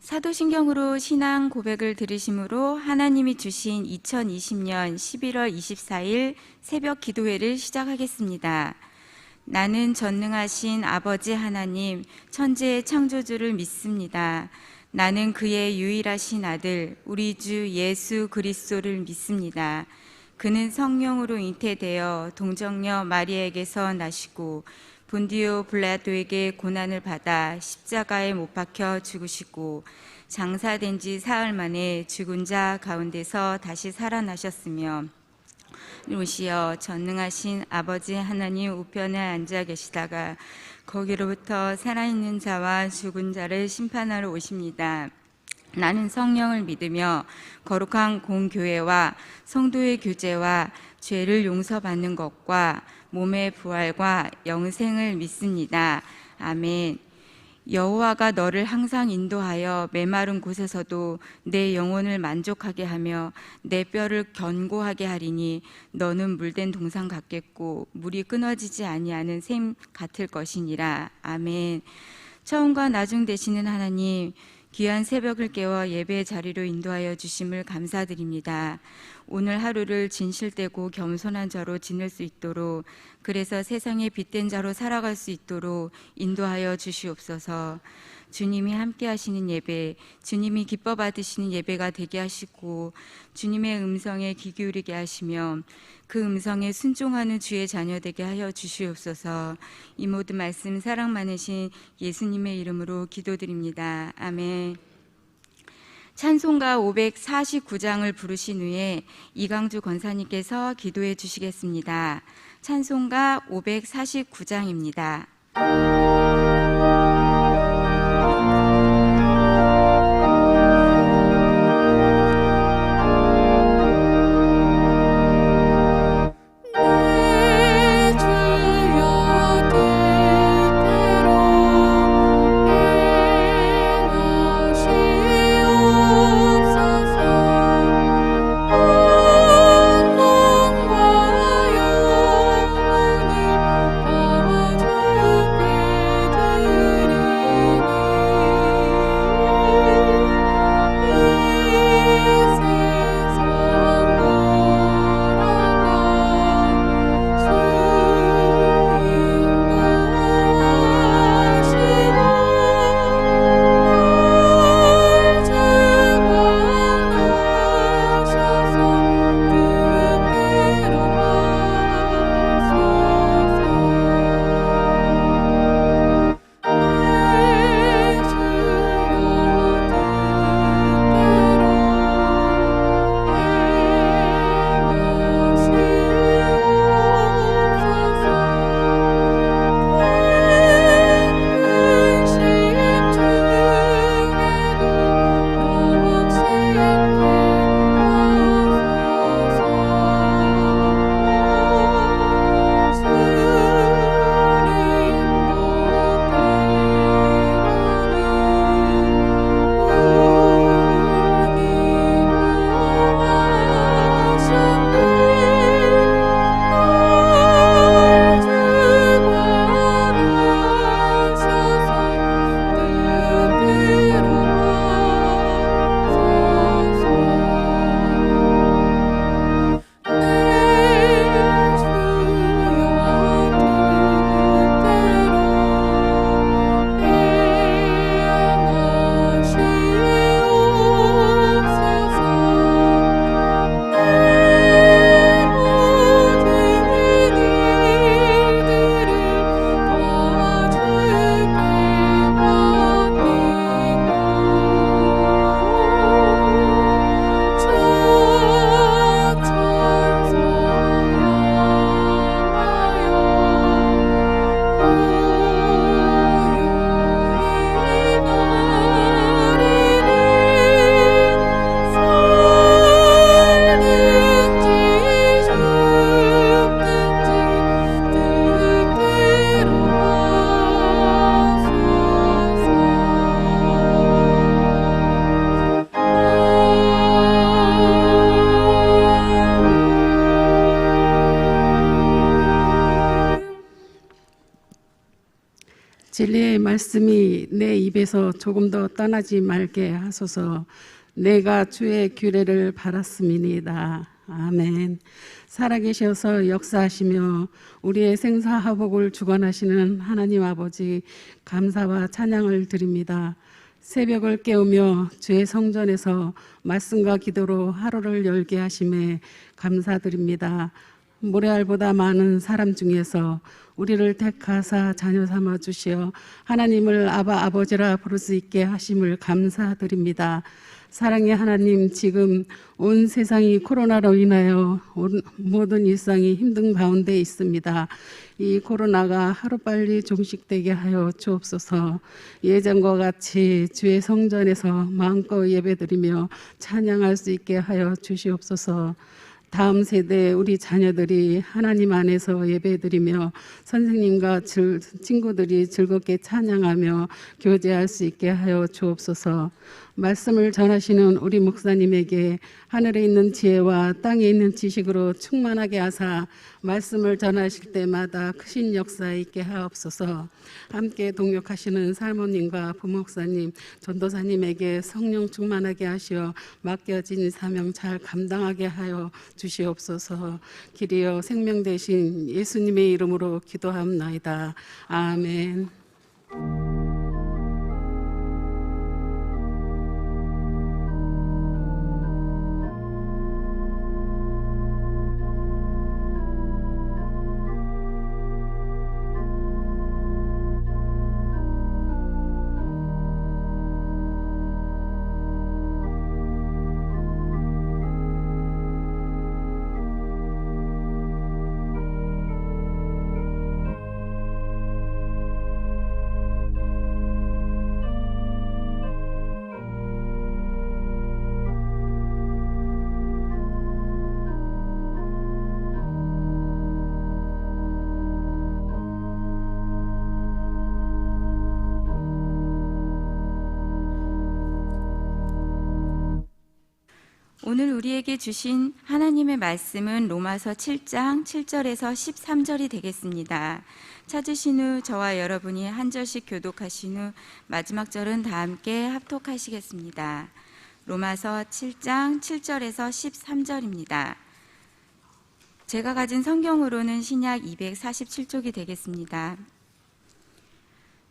사도신경으로 신앙 고백을 들으심으로 하나님이 주신 2020년 11월 24일 새벽 기도회를 시작하겠습니다. 나는 전능하신 아버지 하나님, 천지의 창조주를 믿습니다. 나는 그의 유일하신 아들, 우리 주 예수 그리스도를 믿습니다. 그는 성령으로 잉태되어 동정녀 마리아에게서 나시고 본디오 빌라도에게 고난을 받아 십자가에 못 박혀 죽으시고 장사된 지 사흘 만에 죽은 자 가운데서 다시 살아나셨으며 오시어 전능하신 아버지 하나님 우편에 앉아 계시다가 거기로부터 살아있는 자와 죽은 자를 심판하러 오십니다. 나는 성령을 믿으며 거룩한 공교회와 성도의 교제와 죄를 용서받는 것과 몸의 부활과 영생을 믿습니다. 아멘. 여호와가 너를 항상 인도하여 메마른 곳에서도 내 영혼을 만족하게 하며 내 뼈를 견고하게 하리니 너는 물된 동상 같겠고 물이 끊어지지 아니하는 샘 같을 것이니라. 아멘. 처음과 나중 되시는 하나님, 귀한 새벽을 깨워 예배의 자리로 인도하여 주심을 감사드립니다. 오늘 하루를 진실되고 겸손한 자로 지낼 수 있도록, 그래서 세상의 빛된 자로 살아갈 수 있도록 인도하여 주시옵소서. 주님이 함께 하시는 예배, 주님이 기뻐 받으시는 예배가 되게 하시고 주님의 음성에 귀 기울이게 하시며 그 음성에 순종하는 주의 자녀 되게 하여 주시옵소서. 이 모든 말씀 사랑 많으신 예수님의 이름으로 기도드립니다. 아멘. 찬송가 549장을 부르신 후에 이강주 권사님께서 기도해 주시겠습니다. 찬송가 549장입니다. 진리의 말씀이 내 입에서 조금 더 떠나지 말게 하소서. 내가 주의 규례를 바랐음이니이다. 아멘. 살아계셔서 역사하시며 우리의 생사화복을 주관하시는 하나님 아버지, 감사와 찬양을 드립니다. 새벽을 깨우며 주의 성전에서 말씀과 기도로 하루를 열게 하심에 감사드립니다. 모래알보다 많은 사람 중에서 우리를 택하사 자녀 삼아 주시어 하나님을 아바 아버지라 부를 수 있게 하심을 감사드립니다. 사랑의 하나님, 지금 온 세상이 코로나로 인하여 모든 일상이 힘든 가운데 있습니다. 이 코로나가 하루빨리 종식되게 하여 주옵소서. 예전과 같이 주의 성전에서 마음껏 예배드리며 찬양할 수 있게 하여 주시옵소서. 다음 세대 우리 자녀들이 하나님 안에서 예배드리며 선생님과 친구들이 즐겁게 찬양하며 교제할 수 있게 하여 주옵소서. 말씀을 전하시는 우리 목사님에게 하늘에 있는 지혜와 땅에 있는 지식으로 충만하게 하사 말씀을 전하실 때마다 크신 역사 있게 하옵소서. 함께 동역하시는 사모님과 부목사님, 전도사님에게 성령 충만하게 하시어 맡겨진 사명 잘 감당하게 하여 주시옵소서. 길이여 생명 되신 예수님의 이름으로 기도합나이다. 아멘. 오늘 우리에게 주신 하나님의 말씀은 로마서 7장 7절에서 13절이 되겠습니다. 찾으신 후 저와 여러분이 한 절씩 교독하신 후 마지막 절은 다 함께 합독하시겠습니다. 로마서 7장 7절에서 13절입니다. 제가 가진 성경으로는 신약 247쪽이 되겠습니다.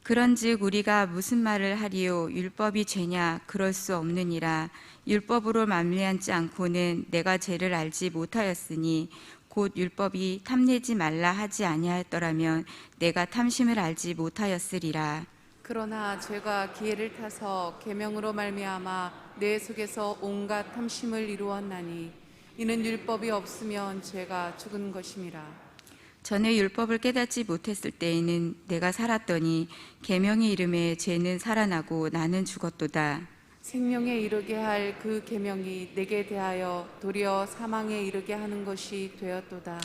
그런즉 우리가 무슨 말을 하리요? 율법이 죄냐? 그럴 수 없느니라. 율법으로 만미하지 않고는 내가 죄를 알지 못하였으니 곧 율법이 탐내지 말라 하지 아니하였더라면 내가 탐심을 알지 못하였으리라. 그러나 죄가 기회를 타서 계명으로 말미암아 내 속에서 온갖 탐심을 이루었나니 이는 율법이 없으면 죄가 죽은 것임이라. 전에 율법을 깨닫지 못했을 때에는 내가 살았더니 계명의 이름에 죄는 살아나고 나는 죽었도다. 생명에 이르게 할 그 계명이 내게 대하여 도리어 사망에 이르게 하는 것이 되었도다.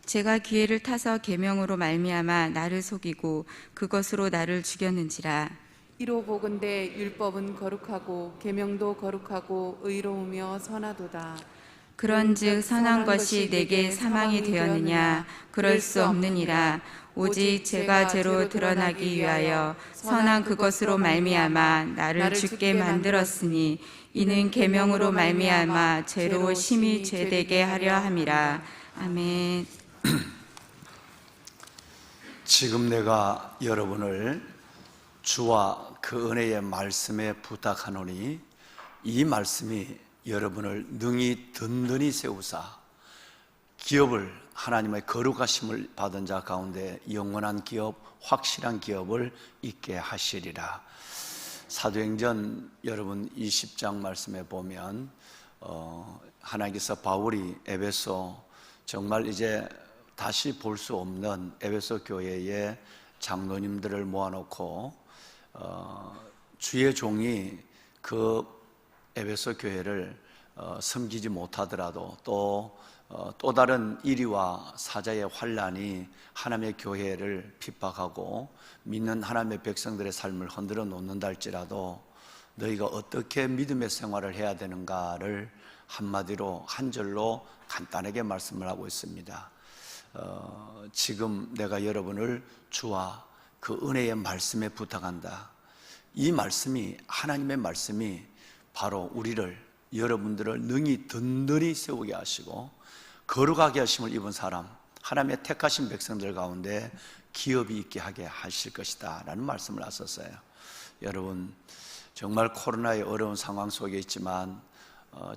제가 기회를 타서 계명으로 말미암아 나를 속이고 그것으로 나를 죽였는지라. 이로 보건대 율법은 거룩하고 계명도 거룩하고 의로우며 선하도다. 그런즉 선한 것이 내게 사망이 되었느냐? 그럴 수 없느니라. 오직 죄가 죄로 드러나기 위하여 선한 그것으로 말미암아 나를 죽게 만들었으니 이는 계명으로 말미암아 죄로 심히 죄되게 하려 함이라. 아멘. 지금 내가 여러분을 주와 그 은혜의 말씀에 부탁하노니 이 말씀이 여러분을 능히 든든히 세우사 기업을 하나님의 거룩하심을 받은 자 가운데 영원한 기업, 확실한 기업을 있게 하시리라. 사도행전 여러분 20장 말씀에 보면 하나님께서 바울이 에베소 정말 이제 다시 볼 수 없는 에베소 교회의 장로님들을 모아놓고 주의 종이 그 에베소 교회를 섬기지 못하더라도 또 다른 이리와 사자의 환난이 하나님의 교회를 핍박하고 믿는 하나님의 백성들의 삶을 흔들어 놓는다 할지라도 너희가 어떻게 믿음의 생활을 해야 되는가를 한마디로 한 절로 간단하게 말씀을 하고 있습니다. 지금 내가 여러분을 주와 그 은혜의 말씀에 부탁한다. 이 말씀이, 하나님의 말씀이 바로 우리를, 여러분들을 능히 든든히 세우게 하시고 거룩하게 하심을 입은 사람, 하나님의 택하신 백성들 가운데 기업이 있게 하게 하실 것이다 라는 말씀을 하셨어요. 여러분, 정말 코로나의 어려운 상황 속에 있지만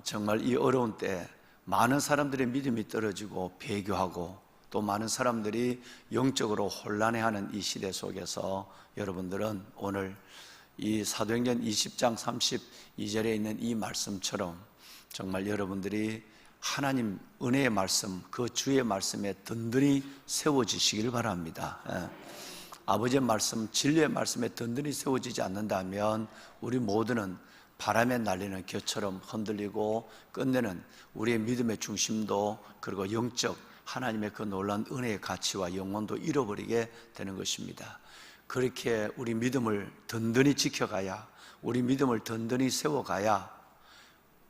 정말 이 어려운 때 많은 사람들의 믿음이 떨어지고 배교하고 또 많은 사람들이 영적으로 혼란해하는 이 시대 속에서 여러분들은 오늘 이 사도행전 20장 32절에 있는 이 말씀처럼 정말 여러분들이 하나님 은혜의 말씀, 그 주의 말씀에 든든히 세워지시길 바랍니다. 아버지의 말씀, 진리의 말씀에 든든히 세워지지 않는다면 우리 모두는 바람에 날리는 겨처럼 흔들리고 끝내는 우리의 믿음의 중심도, 그리고 영적 하나님의 그 놀라운 은혜의 가치와 영혼도 잃어버리게 되는 것입니다. 그렇게 우리 믿음을 든든히 지켜가야, 우리 믿음을 든든히 세워가야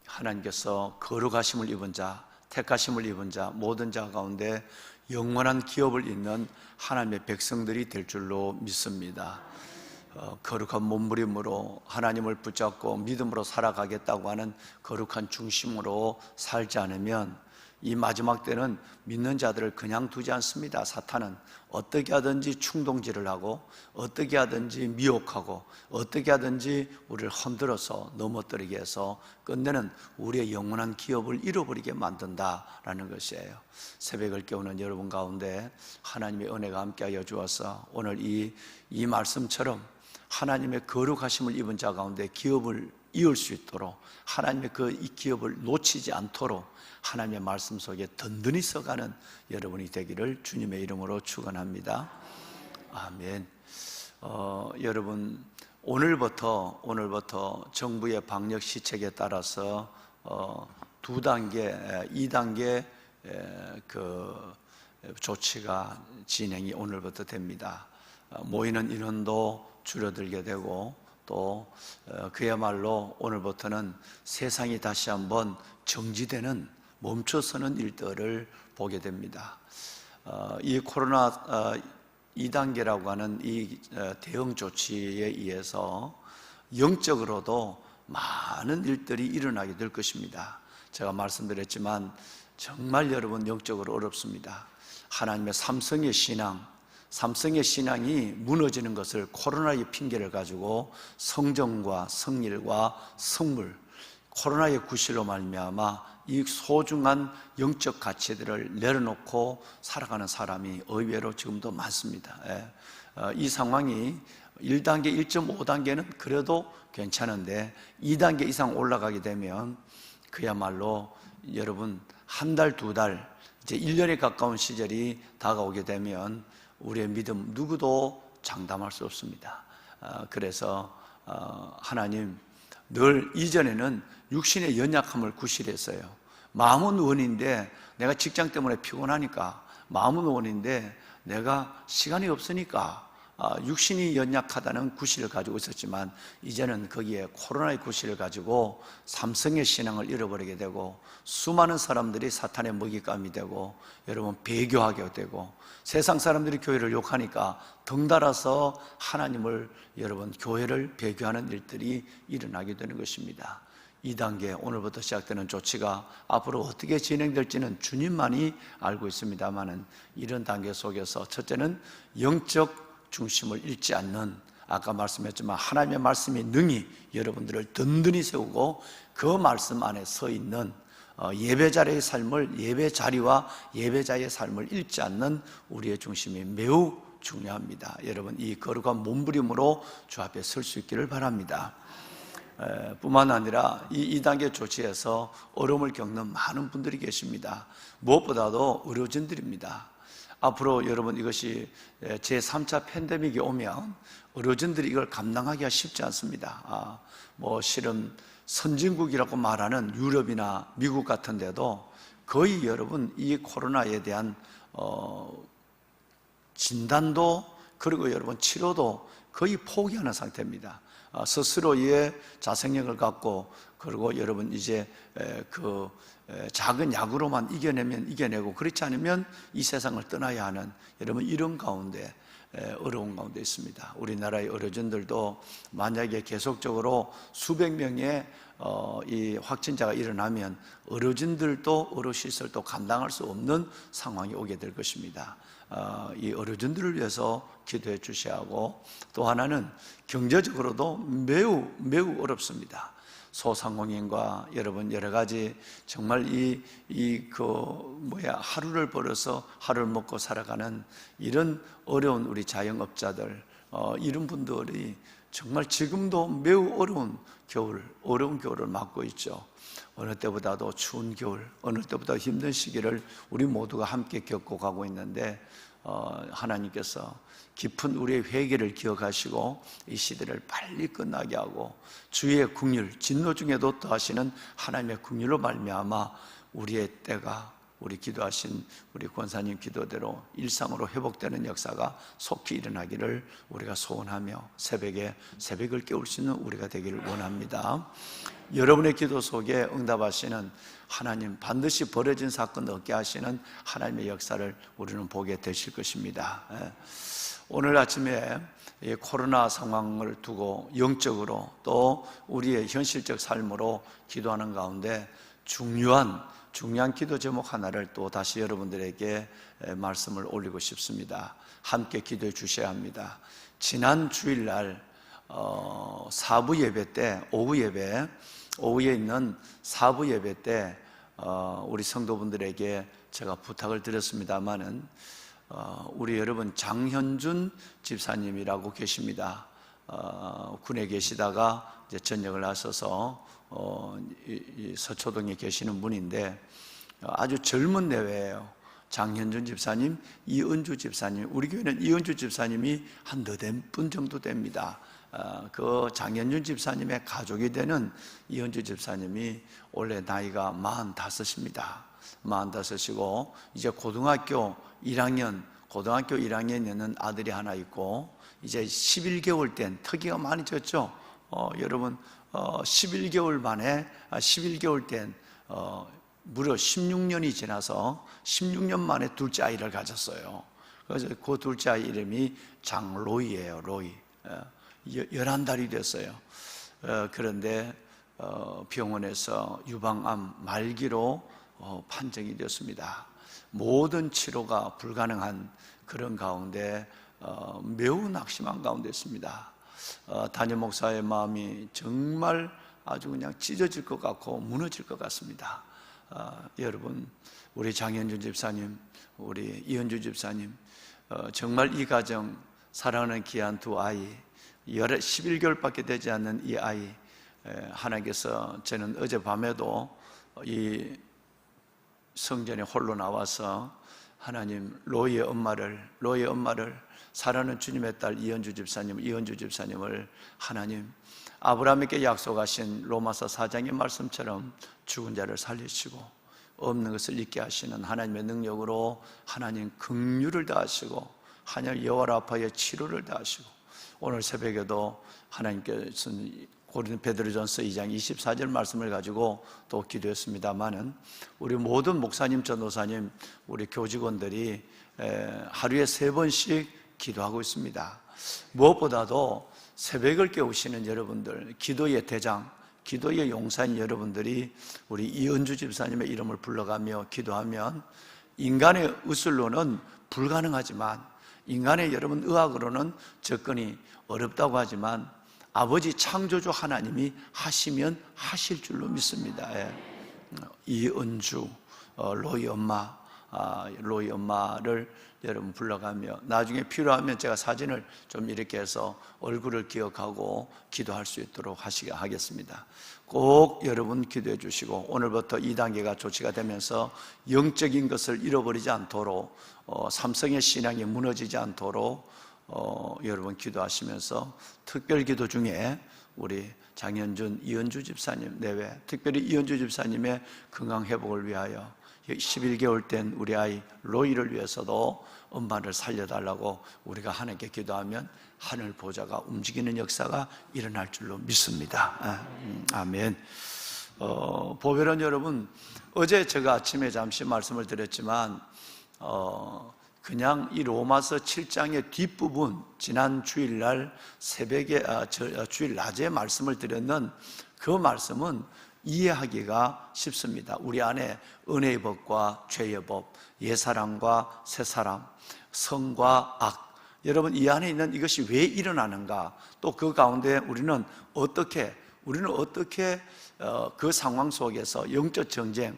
하나님께서 거룩하심을 입은 자, 택하심을 입은 자, 모든 자 가운데 영원한 기업을 잇는 하나님의 백성들이 될 줄로 믿습니다. 거룩한 몸부림으로 하나님을 붙잡고 믿음으로 살아가겠다고 하는 거룩한 중심으로 살지 않으면 이 마지막 때는 믿는 자들을 그냥 두지 않습니다. 사탄은 어떻게 하든지 충동질을 하고 어떻게 하든지 미혹하고 어떻게 하든지 우리를 흔들어서 넘어뜨리게 해서 끝내는 우리의 영원한 기업을 잃어버리게 만든다라는 것이에요. 새벽을 깨우는 여러분 가운데 하나님의 은혜가 함께하여 주어서 오늘 이 말씀처럼 하나님의 거룩하심을 입은 자 가운데 기업을 이을 수 있도록, 하나님의 이 기업을 놓치지 않도록 하나님의 말씀 속에 든든히 서가는 여러분이 되기를 주님의 이름으로 축원합니다. 아멘. 여러분, 오늘부터 정부의 방역 시책에 따라서 2단계, 2단계 그 조치가 진행이 오늘부터 됩니다. 모이는 인원도 줄어들게 되고 또 그야말로 오늘부터는 세상이 다시 한번 정지되는, 멈춰서는 일들을 보게 됩니다. 이 코로나 2단계라고 하는 이 대응 조치에 의해서 영적으로도 많은 일들이 일어나게 될 것입니다. 제가 말씀드렸지만 정말 여러분 영적으로 어렵습니다. 하나님의 삼성의 신앙이 무너지는 것을 코로나의 핑계를 가지고 성정과 성일과 성물, 코로나의 구실로 말미암아 이 소중한 영적 가치들을 내려놓고 살아가는 사람이 의외로 지금도 많습니다. 이 상황이 1단계, 1.5단계는 그래도 괜찮은데 2단계 이상 올라가게 되면 그야말로 여러분 한 달, 2달, 이제 1년에 가까운 시절이 다가오게 되면 우리의 믿음 누구도 장담할 수 없습니다. 그래서 하나님, 늘 이전에는 육신의 연약함을 구실했어요. 마음은 원인데 내가 직장 때문에 피곤하니까, 마음은 원인데 내가 시간이 없으니까 육신이 연약하다는 구실을 가지고 있었지만 이제는 거기에 코로나의 구실을 가지고 삼성의 신앙을 잃어버리게 되고 수많은 사람들이 사탄의 먹잇감이 되고 여러분 배교하게 되고 세상 사람들이 교회를 욕하니까 덩달아서 하나님을, 여러분 교회를 배교하는 일들이 일어나게 되는 것입니다. 2단계 오늘부터 시작되는 조치가 앞으로 어떻게 진행될지는 주님만이 알고 있습니다만은 이런 단계 속에서 첫째는 영적 중심을 잃지 않는, 아까 말씀했지만 하나님의 말씀이 능히 여러분들을 든든히 세우고 그 말씀 안에 서 있는 예배자의 삶을, 예배자리와 예배자의 삶을 잃지 않는 우리의 중심이 매우 중요합니다. 여러분 이 거룩한 몸부림으로 주 앞에 설 수 있기를 바랍니다. 뿐만 아니라 이 2단계 조치에서 어려움을 겪는 많은 분들이 계십니다. 무엇보다도 의료진들입니다. 앞으로 여러분 이것이 제3차 팬데믹이 오면 의료진들이 이걸 감당하기가 쉽지 않습니다. 실은 선진국이라고 말하는 유럽이나 미국 같은 데도 거의 여러분 이 코로나에 대한 진단도, 그리고 여러분 치료도 거의 포기하는 상태입니다. 스스로의 자생력을 갖고, 그리고 여러분 이제 그 작은 약으로만 이겨내면 이겨내고 그렇지 않으면 이 세상을 떠나야 하는, 여러분 이런 가운데 어려운 가운데 있습니다. 우리나라의 의료진들도 만약에 계속적으로 수백 명의 이 확진자가 일어나면 의료진들도 의료시설도 감당할 수 없는 상황이 오게 될 것입니다. 이 의료진들을 위해서 기도해 주셔야 하고, 또 하나는 경제적으로도 매우 어렵습니다. 소상공인과 여러분 여러 가지 정말 하루를 벌어서 하루를 먹고 살아가는 이런 어려운 우리 자영업자들, 이런 분들이 정말 지금도 매우 어려운 겨울을 맞고 있죠. 어느 때보다도 추운 겨울, 어느 때보다 힘든 시기를 우리 모두가 함께 겪고 가고 있는데, 하나님께서 깊은 우리의 회개를 기억하시고 이 시대를 빨리 끝나게 하고 주의 긍휼, 진노 중에도 더하시는 하나님의 긍휼로 말미암아 우리의 때가 우리 기도하신 우리 권사님 기도대로 일상으로 회복되는 역사가 속히 일어나기를 우리가 소원하며 새벽을 깨울 수 있는 우리가 되기를 원합니다. 여러분의 기도 속에 응답하시는 하나님, 반드시 벌어진 사건 얻게 하시는 하나님의 역사를 우리는 보게 되실 것입니다. 오늘 아침에 이 코로나 상황을 두고 영적으로 또 우리의 현실적 삶으로 기도하는 가운데 중요한 기도 제목 하나를 또 다시 여러분들에게 말씀을 올리고 싶습니다. 함께 기도해 주셔야 합니다. 지난 주일날 사부 예배 때, 오후에 있는 사부 예배 때 우리 성도분들에게 제가 부탁을 드렸습니다마는 우리 여러분 장현준 집사님이라고 계십니다. 군에 계시다가 이제 전역을 하셔서 이 서초동에 계시는 분인데 아주 젊은 내외예요. 장현준 집사님, 이은주 집사님, 우리 교회는 이은주 집사님이 한 너댓 분 정도 됩니다. 그 장현준 집사님의 가족이 되는 이은주 집사님이 원래 나이가 45입니다. 45이고 이제 고등학교 1학년에 있는 아들이 하나 있고, 이제 11개월 된, 터기가 많이 졌죠. 여러분 11개월 된 무려 16년이 지나서 16년 만에 둘째 아이를 가졌어요. 그래서 그 둘째 아이 이름이 장로이예요. 로이. 11달이 됐어요. 그런데 병원에서 유방암 말기로 판정이 되었습니다. 모든 치료가 불가능한 그런 가운데 매우 낙심한 가운데 있습니다. 담임 목사의 마음이 정말 아주 그냥 찢어질 것 같고 무너질 것 같습니다. 여러분, 우리 장현준 집사님, 우리 이은주 집사님, 정말 이 가정 사랑하는 귀한 두 아이, 11개월밖에 되지 않는 이 아이, 하나님께서 저는 어젯밤에도 이 성전에 홀로 나와서 하나님 로이의 엄마를 사랑하는 주님의 딸 이은주 집사님을 하나님 아브라함에게 약속하신 로마서 4장의 말씀처럼 죽은 자를 살리시고 없는 것을 있게 하시는 하나님의 능력으로 하나님 긍휼을 다하시고 하나님 여호와 라파의 치료를 다하시고, 오늘 새벽에도 하나님께서는 베드로전서 2장 24절 말씀을 가지고 또 기도했습니다마는 우리 모든 목사님, 전도사님, 우리 교직원들이 하루에 3번씩 기도하고 있습니다. 무엇보다도 새벽을 깨우시는 여러분들, 기도의 대장, 기도의 용사인 여러분들이 우리 이은주 집사님의 이름을 불러가며 기도하면 인간의 의술로는 불가능하지만, 인간의 여러분 의학으로는 접근이 어렵다고 하지만 아버지 창조주 하나님이 하시면 하실 줄로 믿습니다. 이은주 로이 엄마를 여러분 불러가며 나중에 필요하면 제가 사진을 좀 이렇게 해서 얼굴을 기억하고 기도할 수 있도록 하겠습니다. 꼭 여러분 기도해 주시고 오늘부터 2단계가 조치가 되면서 영적인 것을 잃어버리지 않도록, 삼성의 신앙이 무너지지 않도록 여러분 기도하시면서 특별 기도 중에 우리 장현준, 이은주 집사님 내외, 특별히 이은주 집사님의 건강 회복을 위하여 11개월 된 우리 아이 로이를 위해서도 엄마를 살려달라고 우리가 하나님께 기도하면 하늘 보좌가 움직이는 역사가 일어날 줄로 믿습니다. 아멘. 보배론 여러분, 어제 제가 아침에 잠시 말씀을 드렸지만 그냥 이 로마서 7장의 뒷부분, 지난 주일날 새벽에 주일 낮에 말씀을 드렸는 그 말씀은 이해하기가 쉽습니다. 우리 안에 은혜의 법과 죄의 법, 옛사람과 새사람, 성과 악, 여러분 이 안에 있는 이것이 왜 일어나는가, 또 그 가운데 우리는 어떻게 그 상황 속에서 영적 전쟁,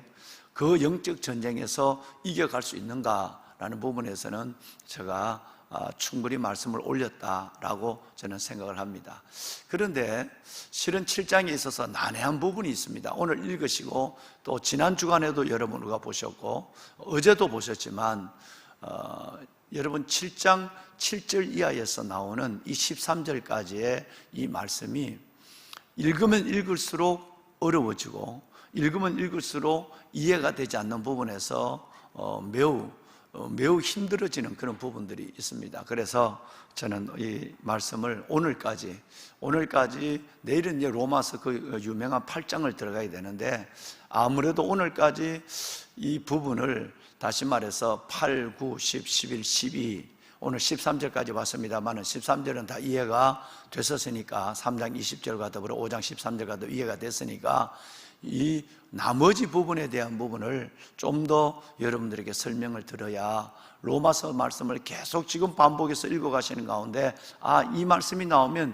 그 영적 전쟁에서 이겨갈 수 있는가라는 부분에서는 제가 충분히 말씀을 올렸다라고 저는 생각을 합니다. 그런데 실은 7장에 있어서 난해한 부분이 있습니다. 오늘 읽으시고 또 지난 주간에도 여러분과 보셨고 어제도 보셨지만 여러분 7장 7절 이하에서 나오는 이 13절까지의 이 말씀이 읽으면 읽을수록 어려워지고 읽으면 읽을수록 이해가 되지 않는 부분에서 매우 힘들어지는 그런 부분들이 있습니다. 그래서 저는 이 말씀을 오늘까지 내일은 이제 로마서 그 유명한 8장을 들어가야 되는데 아무래도 오늘까지 이 부분을 다시 말해서 8, 9, 10, 11, 12 오늘 13절까지 왔습니다만 13절은 다 이해가 됐었으니까 3장 20절과 더불어 5장 13절과도 이해가 됐으니까 이 나머지 부분에 대한 부분을 좀 더 여러분들에게 설명을 들어야 로마서 말씀을 계속 지금 반복해서 읽어가시는 가운데 이 말씀이 나오면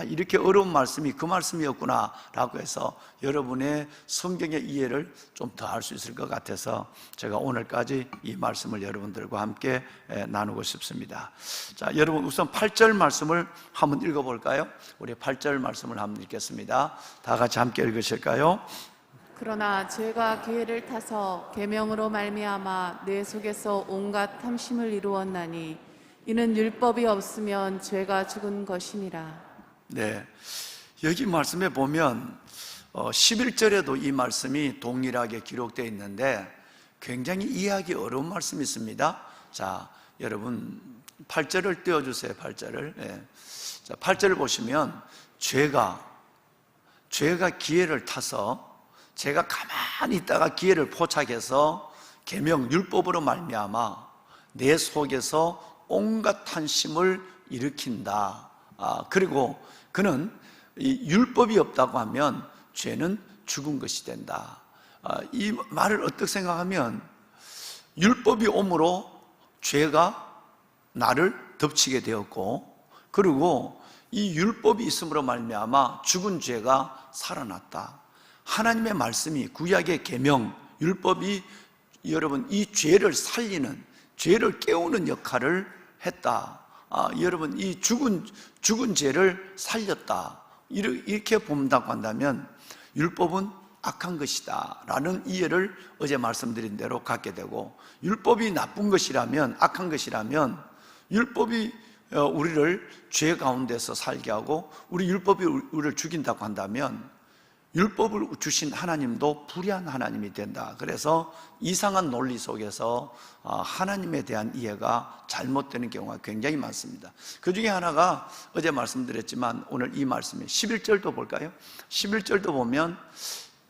이렇게 어려운 말씀이 그 말씀이었구나 라고 해서 여러분의 성경의 이해를 좀 더 할 수 있을 것 같아서 제가 오늘까지 이 말씀을 여러분들과 함께 나누고 싶습니다. 자, 여러분 우선 8절 말씀을 한번 읽어볼까요? 우리 8절 말씀을 한번 읽겠습니다. 다 같이 함께 읽으실까요? 그러나 죄가 기회를 타서 계명으로 말미암아 내 속에서 온갖 탐심을 이루었나니 이는 율법이 없으면 죄가 죽은 것이니라. 네, 여기 말씀에 보면 11절에도 이 말씀이 동일하게 기록되어 있는데 굉장히 이해하기 어려운 말씀이 있습니다. 자, 여러분 8절을 띄워주세요. 8절을. 네. 자, 8절을 보시면 죄가 기회를 타서 제가 가만히 있다가 기회를 포착해서 계명 율법으로 말미암아 내 속에서 온갖 탐심을 일으킨다. 그리고 그는 이 율법이 없다고 하면 죄는 죽은 것이 된다. 이 말을 어떻게 생각하면 율법이 오므로 죄가 나를 덮치게 되었고 그리고 이 율법이 있음으로 말미암아 죽은 죄가 살아났다. 하나님의 말씀이 구약의 계명, 율법이 여러분 이 죄를 살리는, 죄를 깨우는 역할을 했다. 여러분 이 죽은 죄를 살렸다. 이렇게 본다고 한다면 율법은 악한 것이다 라는 이해를 어제 말씀드린 대로 갖게 되고 율법이 나쁜 것이라면, 악한 것이라면 율법이 우리를 죄 가운데서 살게 하고 우리 율법이 우리를 죽인다고 한다면 율법을 주신 하나님도 불의한 하나님이 된다. 그래서 이상한 논리 속에서 하나님에 대한 이해가 잘못되는 경우가 굉장히 많습니다. 그 중에 하나가 어제 말씀드렸지만 오늘 이 말씀이 11절도 볼까요? 11절도 보면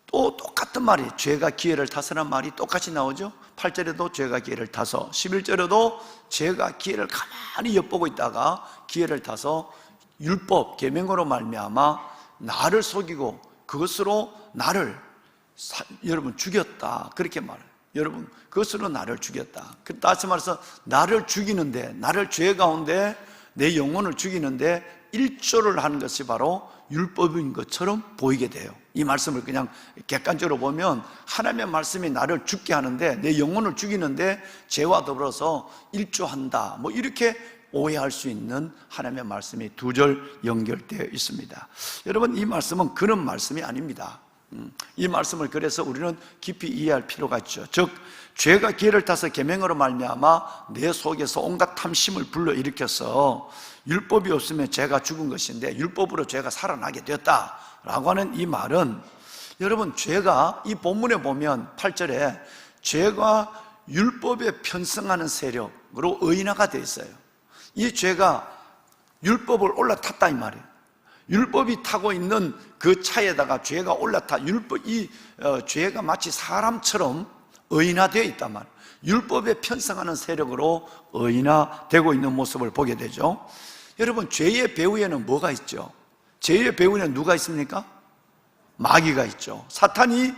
또 똑같은 말이 죄가 기회를 타서라는 말이 똑같이 나오죠. 8절에도 죄가 기회를 타서 11절에도 죄가 기회를 가만히 엿보고 있다가 기회를 타서 율법, 계명으로 말미암아 나를 속이고 그것으로 나를 여러분 죽였다 그렇게 말해요. 여러분 그것으로 나를 죽였다. 다시 말해서 나를 죽이는데, 나를 죄 가운데 내 영혼을 죽이는데 일조를 하는 것이 바로 율법인 것처럼 보이게 돼요. 이 말씀을 그냥 객관적으로 보면 하나님의 말씀이 나를 죽게 하는데 내 영혼을 죽이는데 죄와 더불어서 일조한다 뭐 이렇게 오해할 수 있는 하나님의 말씀이 두 절 연결되어 있습니다. 여러분 이 말씀은 그런 말씀이 아닙니다. 이 말씀을 그래서 우리는 깊이 이해할 필요가 있죠. 즉 죄가 기회를 타서 계명으로 말미암아 내 속에서 온갖 탐심을 불러일으켜서 율법이 없으면 죄가 죽은 것인데 율법으로 죄가 살아나게 되었다라고 하는 이 말은 여러분 죄가 이 본문에 보면 8절에 죄가 율법에 편승하는 세력으로 의인화가 되어 있어요. 이 죄가 율법을 올라탔다 이 말이에요. 율법이 타고 있는 그 차에다가 죄가 올라타 이 죄가 마치 사람처럼 의인화되어 있단 말이에요. 율법에 편성하는 세력으로 의인화되고 있는 모습을 보게 되죠. 여러분, 죄의 배후에는 뭐가 있죠? 죄의 배후에는 누가 있습니까? 마귀가 있죠. 사탄이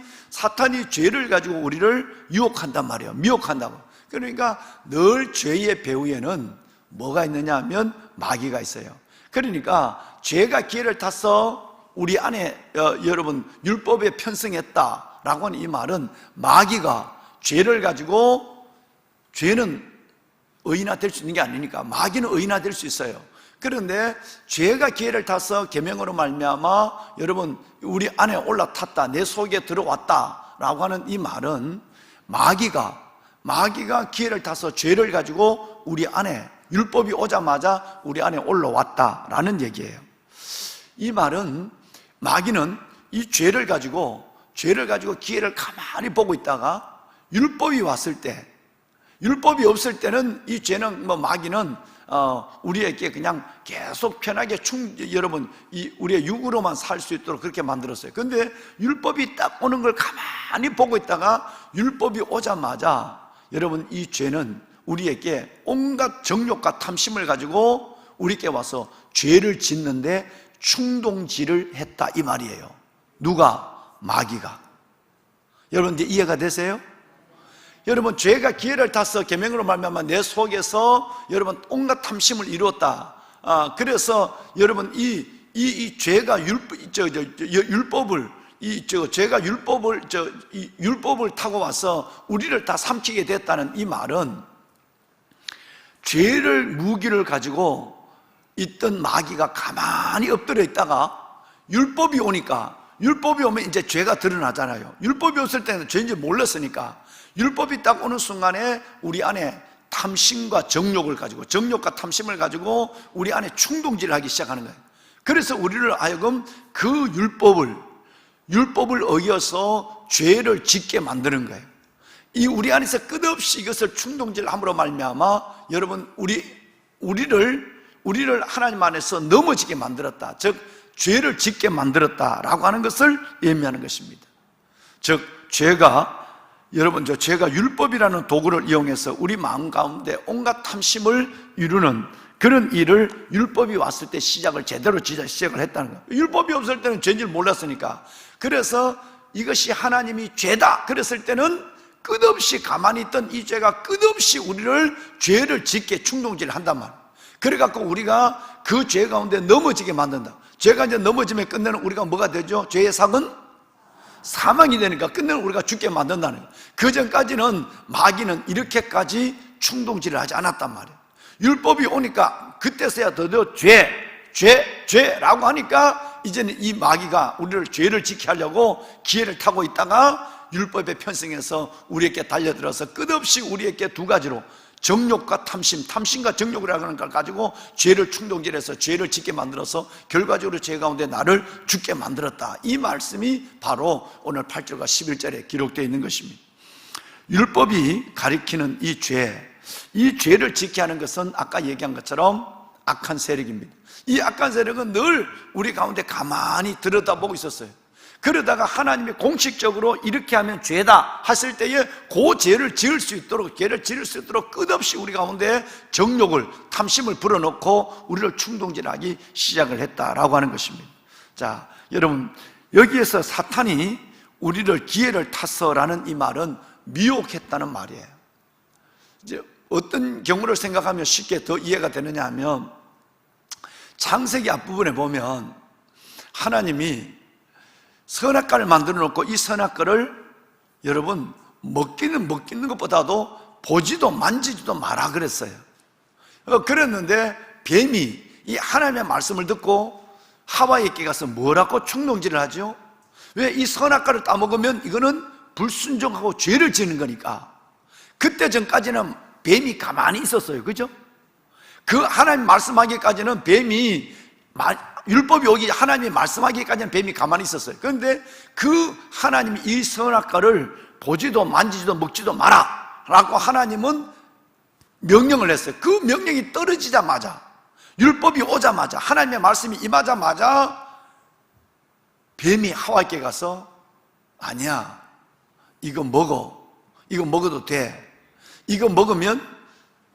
죄를 가지고 우리를 유혹한단 말이에요. 미혹한다고. 그러니까 늘 죄의 배후에는 뭐가 있느냐 하면 마귀가 있어요. 그러니까 죄가 기회를 타서 우리 안에 여러분 율법에 편성했다라고 하는 이 말은 마귀가 죄를 가지고, 죄는 의인화될 수 있는 게 아니니까 마귀는 의인화될 수 있어요. 그런데 죄가 기회를 타서 계명으로 말미암아 여러분 우리 안에 올라탔다, 내 속에 들어왔다라고 하는 이 말은 마귀가 기회를 타서 죄를 가지고 우리 안에, 율법이 오자마자 우리 안에 올라왔다라는 얘기예요. 이 말은 마귀는 이 죄를 가지고 기회를 가만히 보고 있다가 율법이 왔을 때, 율법이 없을 때는 이 죄는 마귀는 우리에게 그냥 계속 편하게 여러분 우리의 육으로만 살 수 있도록 그렇게 만들었어요. 근데 율법이 딱 오는 걸 가만히 보고 있다가 율법이 오자마자 여러분 이 죄는 우리에게 온갖 정욕과 탐심을 가지고 우리께 와서 죄를 짓는데 충동질을 했다 이 말이에요. 누가? 마귀가. 여러분 이제 이해가 되세요? 여러분 죄가 기회를 타서 계명으로 말미암아 내 속에서 여러분 온갖 탐심을 이루었다. 그래서 여러분 이 죄가 율법을 타고 와서 우리를 다 삼키게 됐다는 이 말은 죄를 무기를 가지고 있던 마귀가 가만히 엎드려 있다가 율법이 오면 이제 죄가 드러나잖아요. 율법이 없을 때는 죄인지 몰랐으니까 율법이 딱 오는 순간에 우리 안에 탐심과 정욕과 탐심을 가지고 우리 안에 충동질을 하기 시작하는 거예요. 그래서 우리를 하여금 그 율법을 어겨서 죄를 짓게 만드는 거예요. 이 우리 안에서 끝없이 이것을 충동질함으로 말미암아 여러분 우리를 하나님 안에서 넘어지게 만들었다. 즉 죄를 짓게 만들었다라고 하는 것을 의미하는 것입니다. 즉 죄가 율법이라는 도구를 이용해서 우리 마음 가운데 온갖 탐심을 이루는 그런 일을 율법이 왔을 때 시작을 했다는 거예요. 율법이 없을 때는 죄인 줄 몰랐으니까. 그래서 이것이 하나님이 죄다 그랬을 때는 끝없이 가만히 있던 이 죄가 끝없이 우리를 죄를 짓게 충동질을 한단 말이에요. 그래갖고 우리가 그 죄 가운데 넘어지게 만든다. 죄가 이제 넘어지면 끝내는 우리가 뭐가 되죠? 죄의 삭은 사망이 되니까 끝내는 우리가 죽게 만든다는 거예요. 그 전까지는 마귀는 이렇게까지 충동질을 하지 않았단 말이에요. 율법이 오니까 그때서야 더더 죄라고 하니까 이제는 이 마귀가 우리를 죄를 지게 하려고 기회를 타고 있다가 율법에 편성해서 우리에게 달려들어서 끝없이 우리에게 두 가지로 정욕과 탐심과 정욕이라고 하는 걸 가지고 죄를 충동질해서 죄를 짓게 만들어서 결과적으로 죄 가운데 나를 죽게 만들었다. 이 말씀이 바로 오늘 8절과 11절에 기록되어 있는 것입니다. 율법이 가리키는 이 죄를 짓게 하는 것은 아까 얘기한 것처럼 악한 세력입니다. 이 악한 세력은 늘 우리 가운데 가만히 들여다보고 있었어요. 그러다가 하나님이 공식적으로 이렇게 하면 죄다 하실 때에 그 죄를 지을 수 있도록 끝없이 우리 가운데 정욕을, 탐심을 불어넣고 우리를 충동질하기 시작을 했다라고 하는 것입니다. 자, 여러분 여기에서 사탄이 우리를 기회를 탔어라는 이 말은 미혹했다는 말이에요. 이제 어떤 경우를 생각하면 쉽게 더 이해가 되느냐 하면 창세기 앞부분에 보면 하나님이 선악과를 만들어 놓고 이 선악과를 여러분 먹기는 것보다도 보지도 만지지도 마라 그랬어요. 그랬는데 뱀이 이 하나님의 말씀을 듣고 하와에게 가서 뭐라고 충동질을 하죠? 왜? 이 선악과를 따먹으면 이거는 불순종하고 죄를 지는 거니까. 그때 전까지는 뱀이 가만히 있었어요. 그죠? 그 하나님 말씀하기까지는 율법이 오기 하나님이 말씀하기까지는 뱀이 가만히 있었어요. 그런데 그 하나님이 이 선악과를 보지도 만지지도 먹지도 마라 라고 하나님은 명령을 했어요. 그 명령이 떨어지자마자, 율법이 오자마자, 하나님의 말씀이 임하자마자 뱀이 하와에게 가서 아니야, 이거 먹어도 돼. 이거 먹으면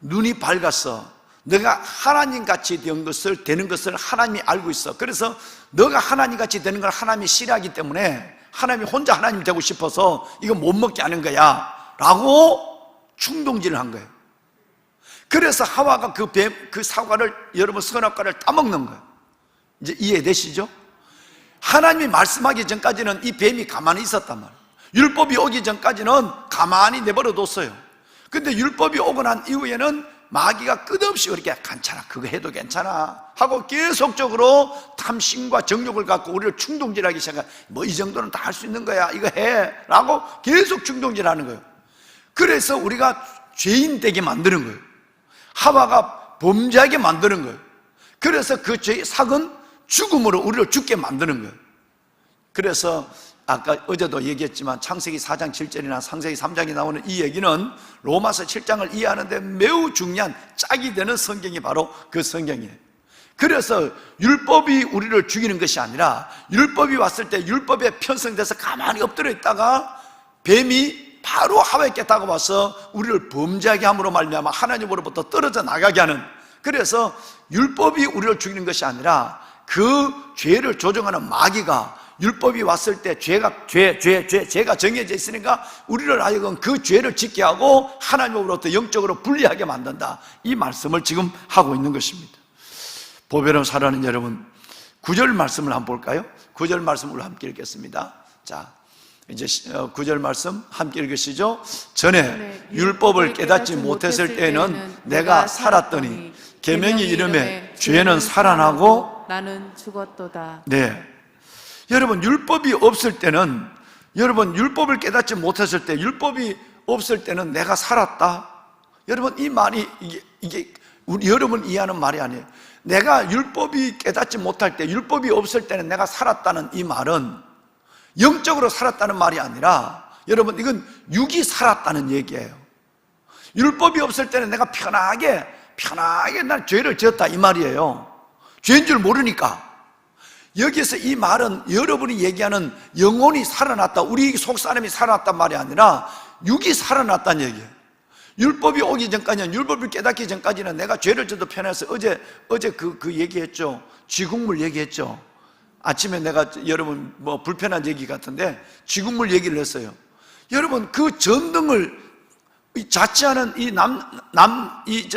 눈이 밝았어. 너가 하나님같이 되는 것을 하나님이 알고 있어. 그래서 너가 하나님같이 되는 걸 하나님이 싫어하기 때문에 하나님이 혼자 하나님 되고 싶어서 이거 못 먹게 하는 거야 라고 충동질을 한 거예요. 그래서 하와가 그 사과를, 여러분 선악과를 따먹는 거예요. 이제 이해되시죠? 하나님이 말씀하기 전까지는 이 뱀이 가만히 있었단 말이에요. 율법이 오기 전까지는 가만히 내버려 뒀어요. 근데 율법이 오고 난 이후에는 마귀가 끝없이 그렇게 괜찮아, 그거 해도 괜찮아 하고 계속적으로 탐심과 정욕을 갖고 우리를 충동질하기 시작해. 뭐 이 정도는 다 할 수 있는 거야, 이거 해 라고 계속 충동질하는 거예요. 그래서 우리가 죄인 되게 만드는 거예요. 하와가 범죄하게 만드는 거예요. 그래서 그 죄의 삭은 죽음으로 우리를 죽게 만드는 거예요. 그래서 아까 어제도 얘기했지만 창세기 4장 7절이나 창세기 3장에 나오는 이 얘기는 로마서 7장을 이해하는데 매우 중요한 짝이 되는 성경이 바로 그 성경이에요. 그래서 율법이 우리를 죽이는 것이 아니라 율법이 왔을 때 율법에 편성돼서 가만히 엎드려 있다가 뱀이 바로 하와에게 다가와서 우리를 범죄하게 함으로 말미암아 하나님으로부터 떨어져 나가게 하는, 그래서 율법이 우리를 죽이는 것이 아니라 그 죄를 조정하는 마귀가 율법이 왔을 때 죄가 정해져 있으니까 우리를 하여금 그 죄를 짓게 하고 하나님으로부터 영적으로 분리하게 만든다, 이 말씀을 지금 하고 있는 것입니다. 보배로 사랑하는 여러분, 9절 말씀을 한번 볼까요? 9절 말씀을 함께 읽겠습니다. 자, 이제 9절 말씀 함께 읽으시죠. 전에 율법을 깨닫지 못했을 때에는 내가 살았더니 계명이 이름에 죄는 살아나고 나는 죽었도다. 네, 여러분 율법이 없을 때는, 여러분 율법을 깨닫지 못했을 때, 율법이 없을 때는 내가 살았다. 여러분 이 말이 이게 여러분 이해하는 말이 아니에요. 내가 율법이 깨닫지 못할 때, 율법이 없을 때는 내가 살았다는 이 말은 영적으로 살았다는 말이 아니라 여러분 이건 육이 살았다는 얘기예요. 율법이 없을 때는 내가 편하게 난 죄를 지었다 이 말이에요. 죄인 줄 모르니까. 여기서 이 말은 여러분이 얘기하는 영혼이 살아났다, 우리 속사람이 살아났단 말이 아니라 육이 살아났다는 얘기예요. 율법이 오기 전까지는, 율법을 깨닫기 전까지는 내가 죄를 져도 편해서 어제 그 얘기했죠. 쥐국물 얘기했죠. 아침에 내가 여러분 뭐 불편한 얘기 같은데 쥐국물 얘기를 했어요. 여러분 그 전등을 자취하는 이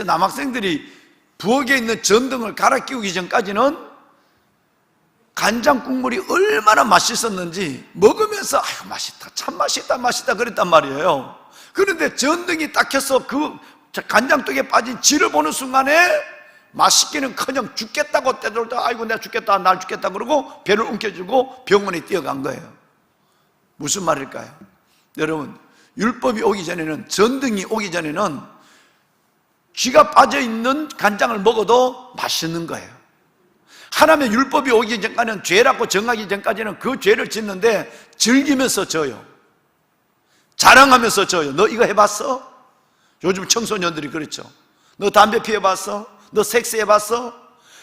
남학생들이 부엌에 있는 전등을 갈아 끼우기 전까지는 간장 국물이 얼마나 맛있었는지 먹으면서 아유 맛있다, 참 맛있다 그랬단 말이에요. 그런데 전등이 딱 켜서 그 간장독에 빠진 쥐를 보는 순간에 맛있기는커녕 죽겠다고 떼돌다 아이고 내가 죽겠다, 날 죽겠다 그러고 배를 움켜쥐고 병원에 뛰어간 거예요. 무슨 말일까요? 여러분 율법이 오기 전에는, 전등이 오기 전에는 쥐가 빠져있는 간장을 먹어도 맛있는 거예요. 하나님의 율법이 오기 전까지는, 죄라고 정하기 전까지는 그 죄를 짓는데 즐기면서 져요. 자랑하면서 져요. 너 이거 해봤어? 요즘 청소년들이 그렇죠. 너 담배 피워봤어? 너 섹스해봤어?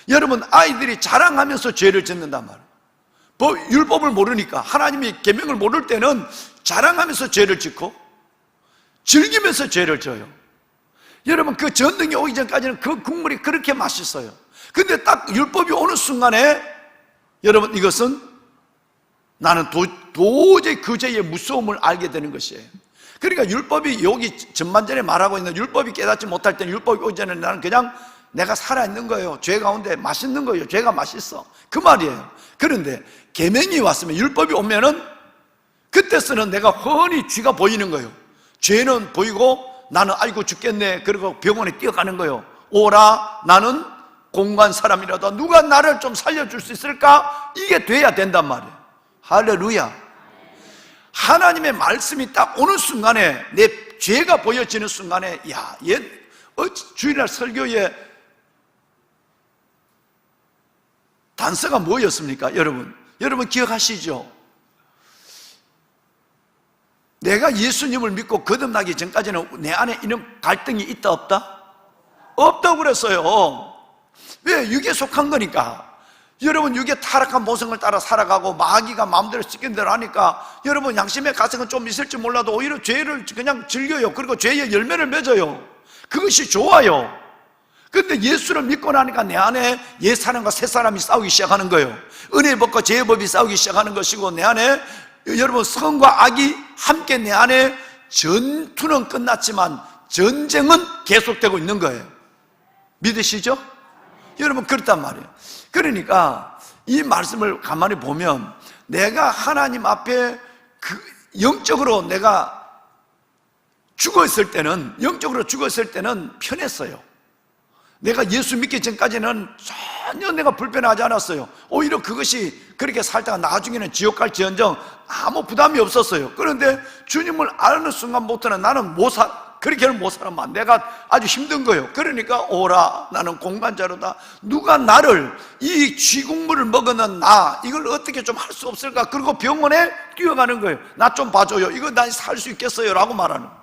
여러분 아이들이 자랑하면서 죄를 짓는단 말이에요. 율법을 모르니까, 하나님의 계명을 모를 때는 자랑하면서 죄를 짓고 즐기면서 죄를 져요. 여러분 그 전등이 오기 전까지는 그 국물이 그렇게 맛있어요. 근데 딱 율법이 오는 순간에 여러분 이것은 나는 도저히 그 죄의 무서움을 알게 되는 것이에요. 그러니까 율법이 여기 전반전에 말하고 있는, 율법이 깨닫지 못할 때는, 율법이 오기 전에 나는 그냥 내가 살아있는 거예요. 죄 가운데 맛있는 거예요. 죄가 맛있어, 그 말이에요. 그런데 계명이 왔으면, 율법이 오면은 그때서는 내가 훤히 쥐가 보이는 거예요. 죄는 보이고 나는 아이고 죽겠네 그리고 병원에 뛰어가는 거예요. 오라 나는 공고한 사람이라도 누가 나를 좀 살려줄 수 있을까? 이게 돼야 된단 말이에요. 할렐루야. 하나님의 말씀이 딱 오는 순간에, 내 죄가 보여지는 순간에, 야, 주일날 설교에 단서가 뭐였습니까? 여러분 기억하시죠? 내가 예수님을 믿고 거듭나기 전까지는 내 안에 이런 갈등이 있다 없다? 없다고 그랬어요. 왜? 육에 속한 거니까. 여러분 육의 타락한 모성을 따라 살아가고 마귀가 마음대로 시키는 대로 하니까 여러분 양심의 가책은 좀 있을지 몰라도 오히려 죄를 그냥 즐겨요. 그리고 죄의 열매를 맺어요. 그것이 좋아요. 근데 예수를 믿고 나니까 내 안에 옛 사람과 새 사람이 싸우기 시작하는 거예요. 은혜의 법과 죄의 법이 싸우기 시작하는 것이고, 내 안에 여러분 선과 악이 함께 내 안에, 전투는 끝났지만 전쟁은 계속되고 있는 거예요. 믿으시죠? 여러분 그렇단 말이에요. 그러니까 이 말씀을 가만히 보면 내가 하나님 앞에 영적으로 내가 죽었을 때는, 영적으로 죽었을 때는 편했어요. 내가 예수 믿기 전까지는 전혀 내가 불편하지 않았어요. 오히려 그것이 그렇게 살다가 나중에는 지옥 갈지언정 아무 부담이 없었어요. 그런데 주님을 아는 순간부터는 나는 그렇게는 못 살아만 내가 아주 힘든 거예요. 그러니까 오라, 나는 공간자로다. 누가 나를, 이 쥐국물을 먹었는 나, 이걸 어떻게 좀 할 수 없을까? 그리고 병원에 뛰어가는 거예요. 나 좀 봐줘요. 이거 난 살 수 있겠어요? 라고 말하는 거예요.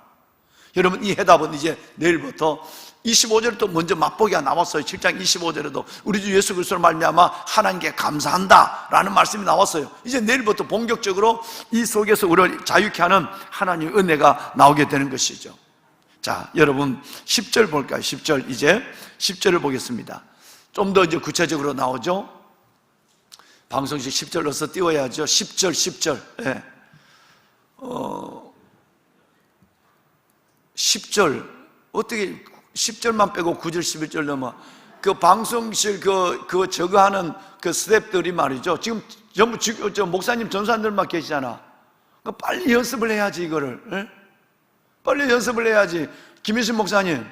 여러분 이 해답은 이제 내일부터 25절에 또 먼저 맛보기가 나왔어요. 7장 25절에도 우리 주 예수 그리스도로 말미암아 하나님께 감사한다 라는 말씀이 나왔어요. 이제 내일부터 본격적으로 이 속에서 우리를 자유케 하는 하나님의 은혜가 나오게 되는 것이죠. 자, 여러분 10절 볼까요? 10절, 이제 10절을 보겠습니다. 좀 더 이제 구체적으로 나오죠. 방송식 10절 넣어서 띄워야죠. 10절. 예. 10절 어떻게 10절만 빼고 9절 11절 넘어. 그 방송실 그 저거 하는 그 스태프들이 말이죠, 지금 전부 저 목사님 전사님들만 계시잖아. 빨리 연습을 해야지 이거를. 예? 빨리 연습을 해야지. 김일신 목사님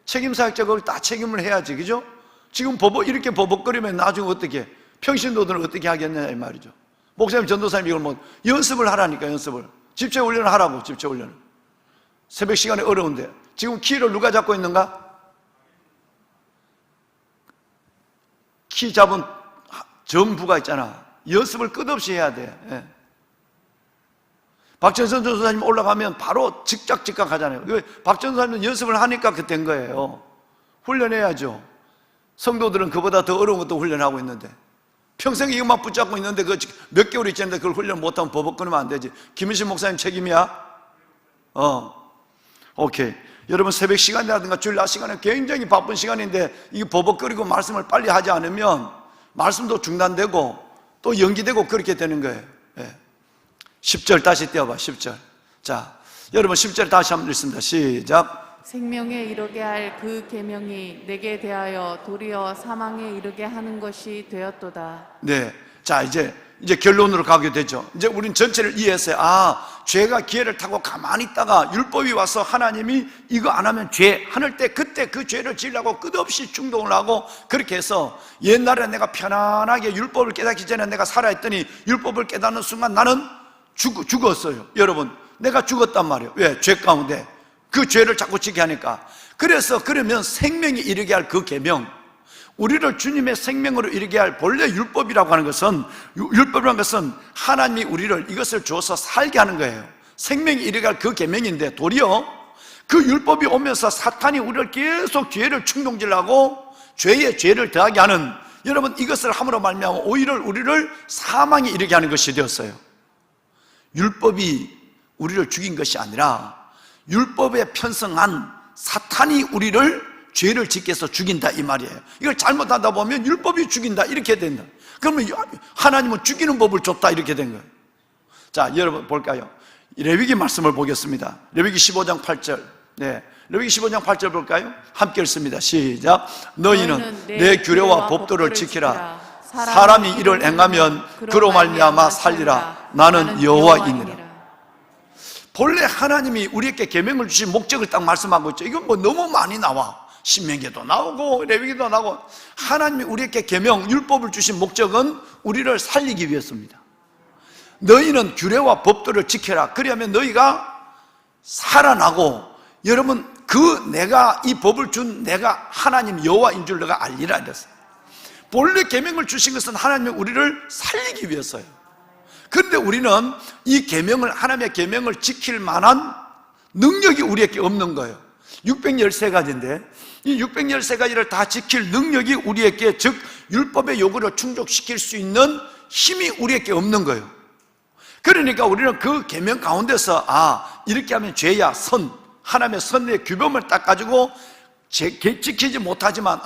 책임사역자 그걸 다 책임을 해야지, 그죠? 지금 이렇게 버벅거리면 나중에 어떻게 평신도들은 어떻게 하겠냐 이 말이죠. 목사님 전도사님 이걸 뭐 연습을 하라니까. 연습을 집체 훈련을 하라고. 집체 훈련을 새벽 시간에 어려운데 지금 키를 누가 잡고 있는가? 키 잡은 정부가 있잖아. 연습을 끝없이 해야 돼. 예. 박전선 전도사님 올라가면 바로 즉각 하잖아요. 박전도사님은 연습을 하니까 그 된 거예요. 훈련해야죠. 성도들은 그보다 더 어려운 것도 훈련하고 있는데, 평생 이것만 붙잡고 있는데 그 몇 개월 있는데 그걸 훈련 못하면 버벅거리면 안 되지. 김일신 목사님 책임이야? 오케이. 여러분 새벽 시간이라든가 주일 낮 시간에 굉장히 바쁜 시간인데 이게 버벅거리고 말씀을 빨리 하지 않으면 말씀도 중단되고 또 연기되고 그렇게 되는 거예요. 예. 10절 다시 띄워봐. 10절. 자, 여러분 10절 다시 한번 읽습니다. 시작. 생명에 이르게 할 그 계명이 내게 대하여 도리어 사망에 이르게 하는 것이 되었도다. 네. 자, 이제 결론으로 가게 되죠. 이제 우린 전체를 이해했어요. 죄가 기회를 타고 가만히 있다가 율법이 와서 하나님이 이거 안 하면 죄 하늘 때 그때 그 죄를 지으려고 끝없이 충동을 하고, 그렇게 해서 옛날에 내가 편안하게 율법을 깨닫기 전에 내가 살아있더니 율법을 깨닫는 순간 나는 죽었어요. 여러분, 내가 죽었단 말이에요. 왜? 죄 가운데 그 죄를 자꾸 지게 하니까. 그러면 생명이 이르게 할 그 계명, 우리를 주님의 생명으로 이르게 할 본래 율법이라고 하는 것은, 율법이라는 것은 하나님이 우리를 이것을 주어서 살게 하는 거예요. 생명이 이르게 할 그 계명인데, 도리어 그 율법이 오면서 사탄이 우리를 계속 죄를 충동질하고 죄에 죄를 더하게 하는, 여러분 이것을 함으로 말미암아 오히려 우리를 사망에 이르게 하는 것이 되었어요. 율법이 우리를 죽인 것이 아니라 율법에 편성한 사탄이 우리를 죄를 짓게 해서 죽인다 이 말이에요. 이걸 잘못하다 보면 율법이 죽인다 이렇게 된다. 그러면 하나님은 죽이는 법을 줬다 이렇게 된 거예요. 자, 여러분 볼까요? 레위기 말씀을 보겠습니다. 레위기 15장 8절. 네, 레위기 15장 8절 볼까요? 함께 읽습니다. 시작. 너희는 내 규례와 법도를 지키라. 사람이 이를 행하면 그로 말미암아 살리라. 나는 여호와이니라. 본래 하나님이 우리에게 계명을 주신 목적을 딱 말씀하고 있죠. 이건 뭐 너무 많이 나와. 신명기도 나오고 레위기도 나오고. 하나님이 우리에게 계명, 율법을 주신 목적은 우리를 살리기 위해서입니다. 너희는 규례와 법도를 지켜라. 그러면 너희가 살아나고, 여러분 내가 이 법을 준 내가 하나님 여호와인 줄 너가 알리라 이랬어요. 본래 계명을 주신 것은 하나님이 우리를 살리기 위해서요. 그런데 우리는 이 계명을, 하나님의 계명을 지킬 만한 능력이 우리에게 없는 거예요. 613가지인데 이 613가지를 다 지킬 능력이 우리에게, 즉 율법의 요구를 충족시킬 수 있는 힘이 우리에게 없는 거예요. 그러니까 우리는 그 계명 가운데서 이렇게 하면 죄야, 선, 하나님의 선의 규범을 딱 가지고 지키지 못하지만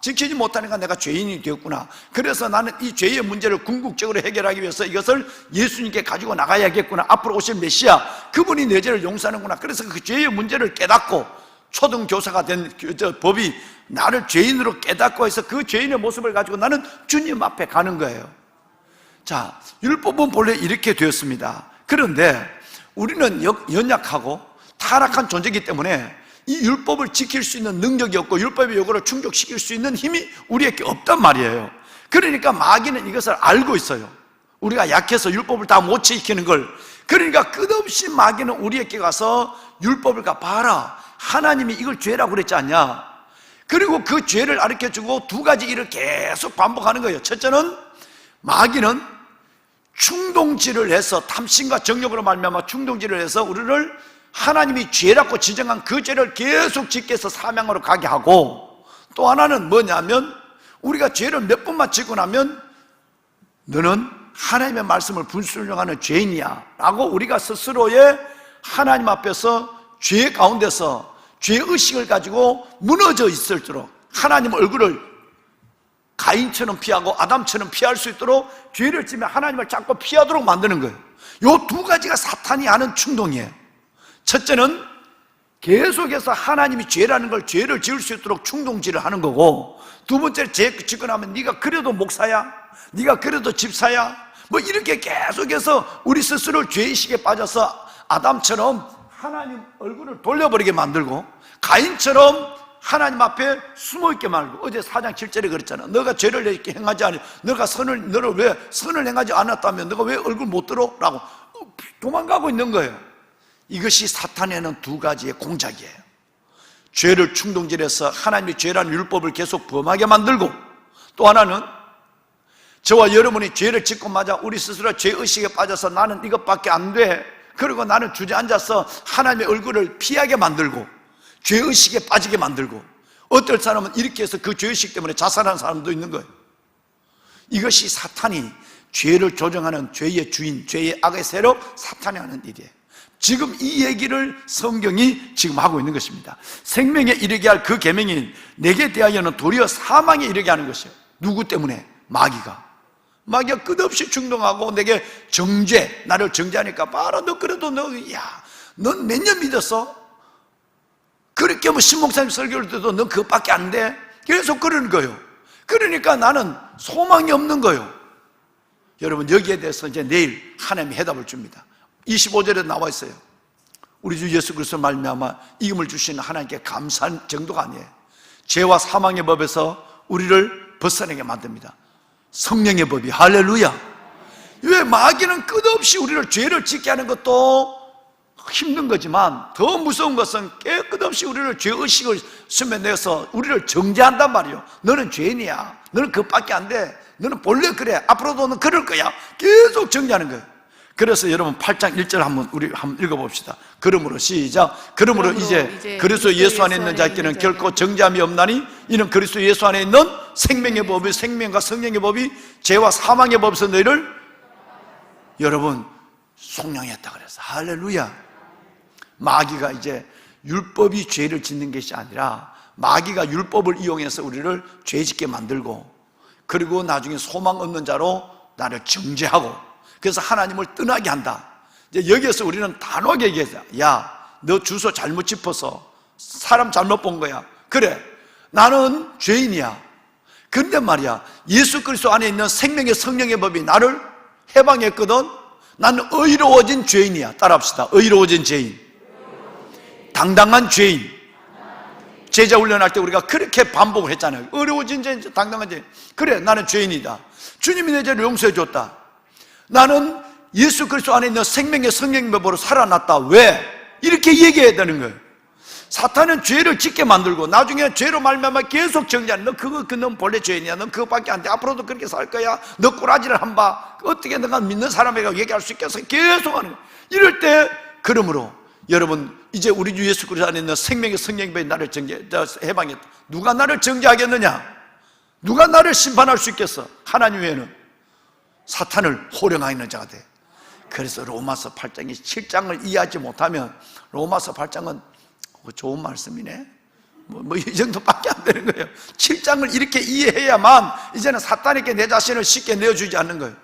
지키지 못하니까 내가 죄인이 되었구나. 그래서 나는 이 죄의 문제를 궁극적으로 해결하기 위해서 이것을 예수님께 가지고 나가야겠구나. 앞으로 오실 메시아, 그분이 내 죄를 용서하는구나. 그래서 그 죄의 문제를 깨닫고 초등교사가 된 법이 나를 죄인으로 깨닫고 해서 그 죄인의 모습을 가지고 나는 주님 앞에 가는 거예요. 자, 율법은 본래 이렇게 되었습니다. 그런데 우리는 연약하고 타락한 존재이기 때문에 이 율법을 지킬 수 있는 능력이 없고 율법의 요구를 충족시킬 수 있는 힘이 우리에게 없단 말이에요. 그러니까 마귀는 이것을 알고 있어요. 우리가 약해서 율법을 다 못 지키는 걸. 그러니까 끝없이 마귀는 우리에게 가서 율법을 봐라, 하나님이 이걸 죄라고 그랬지 않냐. 그리고 그 죄를 가르쳐주고 두 가지 일을 계속 반복하는 거예요. 첫째는 마귀는 충동질을 해서, 탐심과 정욕으로 말미암아 충동질을 해서 우리를 하나님이 죄라고 지정한 그 죄를 계속 짓게 해서 사망으로 가게 하고, 또 하나는 뭐냐면 우리가 죄를 몇 번만 짓고 나면 너는 하나님의 말씀을 불순종하는 죄인이야 라고 우리가 스스로의 하나님 앞에서 죄 가운데서 죄의식을 가지고 무너져 있을도록, 하나님 얼굴을 가인처럼 피하고 아담처럼 피할 수 있도록 죄를 지면 하나님을 자꾸 피하도록 만드는 거예요. 이 두 가지가 사탄이 하는 충동이에요. 첫째는 계속해서 하나님이 죄라는 걸, 죄를 지을 수 있도록 충동질을 하는 거고, 두 번째는 죄 짓고 나면 네가 그래도 목사야, 네가 그래도 집사야, 뭐 이렇게 계속해서 우리 스스로 죄의식에 빠져서 아담처럼 하나님 얼굴을 돌려버리게 만들고, 가인처럼 하나님 앞에 숨어있게 말고, 어제 4장 7절에 그랬잖아. 너가 죄를 이렇게 행하지 않니, 너를 왜 선을 행하지 않았다면 너가 왜 얼굴 못 들어? 라고 도망가고 있는 거예요. 이것이 사탄에는 두 가지의 공작이에요. 죄를 충동질해서 하나님의 죄라는 율법을 계속 범하게 만들고, 또 하나는 저와 여러분이 죄를 짓고마자 우리 스스로 죄의식에 빠져서 나는 이것밖에 안 돼, 그리고 나는 주저앉아서 하나님의 얼굴을 피하게 만들고 죄의식에 빠지게 만들고, 어떨 사람은 이렇게 해서 그 죄의식 때문에 자살하는 사람도 있는 거예요. 이것이 사탄이 죄를 조정하는 죄의 주인, 죄의 악의 세력, 사탄이 하는 일이에요. 지금 이 얘기를 성경이 지금 하고 있는 것입니다. 생명에 이르게 할 그 계명이 내게 대하여는 도리어 사망에 이르게 하는 것이에요. 누구 때문에? 마귀가 끝없이 충동하고 내게 정죄, 나를 정죄하니까 봐라, 너 그래도 넌 몇 년 믿었어? 그렇게 신목사님 설교를 듣도 넌 그것밖에 안 돼? 계속 그러는 거예요. 그러니까 나는 소망이 없는 거예요. 여러분, 여기에 대해서 이제 내일 하나님이 해답을 줍니다. 25절에 나와 있어요. 우리 주 예수 그리스도 말미암아 이김을 주시는 하나님께 감사한 정도가 아니에요. 죄와 사망의 법에서 우리를 벗어나게 만듭니다. 성령의 법이. 할렐루야. 왜? 마귀는 끝없이 우리를 죄를 짓게 하는 것도 힘든 거지만 더 무서운 것은 끝없이 우리를 죄의식을 스며내서 우리를 정죄한단 말이에요. 너는 죄인이야, 너는 그것밖에 안 돼, 너는 본래 그래, 앞으로도 너 그럴 거야, 계속 정죄하는 거예요. 그래서 여러분 8장 1절 한번 읽어봅시다. 그러므로 시작. 그러므로 이제 그리스도 예수 안에 있는 자에게는 결코 정죄함이 없나니 이는 그리스도 예수 안에 있는 생명의 법이, 생명과 성령의 법이 죄와 사망의 법에서 너희를 여러분 속량했다 그랬어. 할렐루야. 마귀가 이제 율법이 죄를 짓는 것이 아니라 마귀가 율법을 이용해서 우리를 죄짓게 만들고, 그리고 나중에 소망 없는 자로 나를 정죄하고, 그래서 하나님을 떠나게 한다. 이제 여기에서 우리는 단호하게 얘기해서, 야, 너 주소 잘못 짚어서 사람 잘못 본 거야. 그래, 나는 죄인이야. 근데 말이야, 예수 그리스도 안에 있는 생명의 성령의 법이 나를 해방했거든. 나는 의로워진 죄인이야. 따라합시다. 의로워진 죄인, 당당한 죄인. 제자 훈련할 때 우리가 그렇게 반복을 했잖아요. 의로워진 죄인, 당당한 죄인. 그래, 나는 죄인이다. 주님이 내 죄를 용서해 줬다. 나는 예수 그리스도 안에 있는 생명의 성령의 법으로 살아났다. 왜? 이렇게 얘기해야 되는 거예요. 사탄은 죄를 짓게 만들고 나중에 죄로 말미암아 계속 정죄하는, 넌 본래 죄인이야, 넌 그것밖에 안 돼, 앞으로도 그렇게 살 거야, 너 꼬라지를 한 바, 어떻게 너가 믿는 사람에게 얘기할 수 있겠어? 계속 하는 거예요. 이럴 때 그러므로 여러분, 이제 우리 주 예수 그리스도 안에 있는 생명의 성령님이 나를 해방했다. 누가 나를 정죄하겠느냐? 누가 나를 심판할 수 있겠어? 하나님 외에는. 사탄을 호령하는 자가 돼. 그래서 로마서 8장이 7장을 이해하지 못하면 로마서 8장은 좋은 말씀이네, 이 정도밖에 안 되는 거예요. 7장을 이렇게 이해해야만 이제는 사탄에게 내 자신을 쉽게 내어주지 않는 거예요.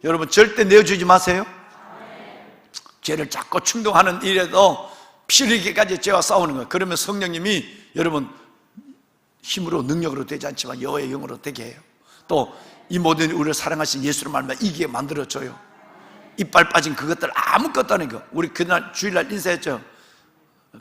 여러분, 절대 내어주지 마세요. 죄를 자꾸 충동하는 일에도 피흘리기까지 죄와 싸우는 거예요. 그러면 성령님이 여러분 힘으로 능력으로 되지 않지만 여호와의 영으로 되게 해요. 또 이 모든 우리를 사랑하신 예수를 말하면 이기게 만들어줘요. 이빨 빠진 그것들 아무것도 아닌 거. 우리 그날 주일날 인사했죠.